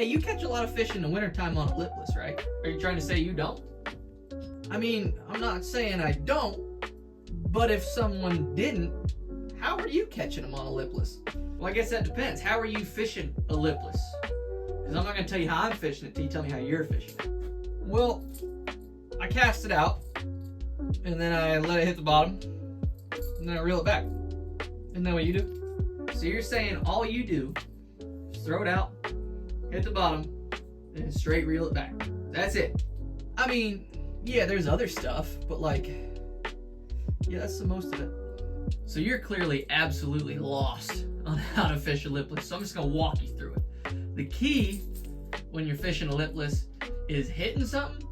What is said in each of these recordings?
Hey, you catch a lot of fish in the wintertime on a lipless, right? Are you trying to say you don't? I mean, I'm not saying I don't, but if someone didn't, how are you catching them on a lipless? Well, I guess that depends. How are you fishing a lipless? Because I'm not going to tell you how I'm fishing it till you tell me how you're fishing it. Well, I cast it out, and then I let it hit the bottom, and then I reel it back. Isn't that what you do? So you're saying all you do is throw it out, hit the bottom, and straight reel it back. That's it. I mean, yeah, there's other stuff, but like, yeah, that's the most of it. So you're clearly absolutely lost on how to fish a lipless, so I'm just gonna walk you through it. The key when you're fishing a lipless is hitting something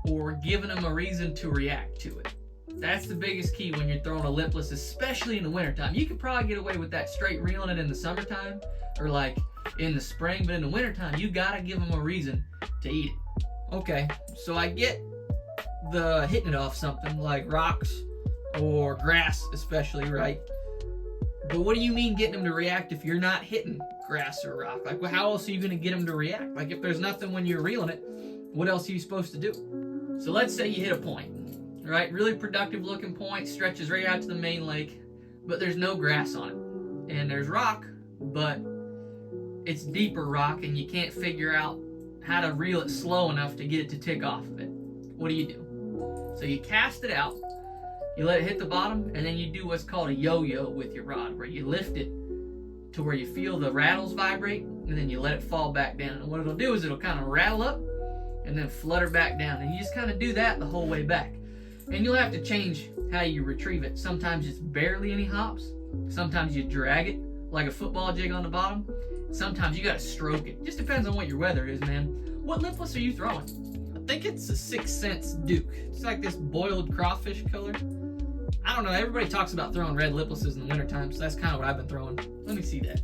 or giving them a reason to react to it. That's the biggest key when you're throwing a lipless, especially in the wintertime. You could probably get away with that straight reeling it in the summertime or like in the spring, but in the wintertime, you gotta give them a reason to eat it. Okay, so I get the hitting it off something like rocks or grass especially, right? But what do you mean getting them to react if you're not hitting grass or rock? Like, well, how else are you gonna get them to react? Like, if there's nothing when you're reeling it, what else are you supposed to do? So let's say you hit a point, right? Really productive looking point, stretches right out to the main lake, but there's no grass on it. And there's rock, but it's deeper rock and you can't figure out how to reel it slow enough to get it to tick off of it. What do? So you cast it out, you let it hit the bottom, and then you do what's called a yo-yo with your rod, where you lift it to where you feel the rattles vibrate, and then you let it fall back down. And what it'll do is it'll kind of rattle up and then flutter back down. And you just kind of do that the whole way back. And you'll have to change how you retrieve it. Sometimes it's barely any hops. Sometimes you drag it like a football jig on the bottom. Sometimes you gotta stroke it. Just depends on what your weather is, man. What lipless are you throwing? I think it's a 6 cents Duke. It's like this boiled crawfish color. I don't know, everybody talks about throwing red liplesses in the wintertime, so that's kind of what I've been throwing. Let me see that.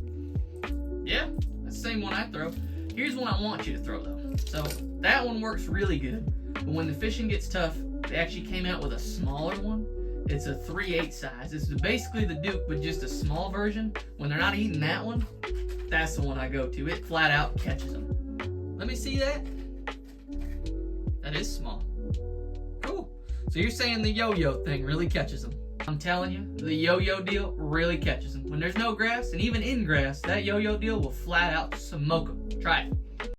Yeah, that's the same one I throw. Here's one I want you to throw though. So that one works really good, but when the fishing gets tough, they actually came out with a smaller one. It's a 3/8 size. It's basically the Duke, but just a small version. When they're not eating that one, that's the one I go to. It flat out catches them. Let me see that. That is small. Cool. So you're saying the yo-yo thing really catches them. I'm telling you, the yo-yo deal really catches them. When there's no grass, and even in grass, that yo-yo deal will flat out smoke them. Try it.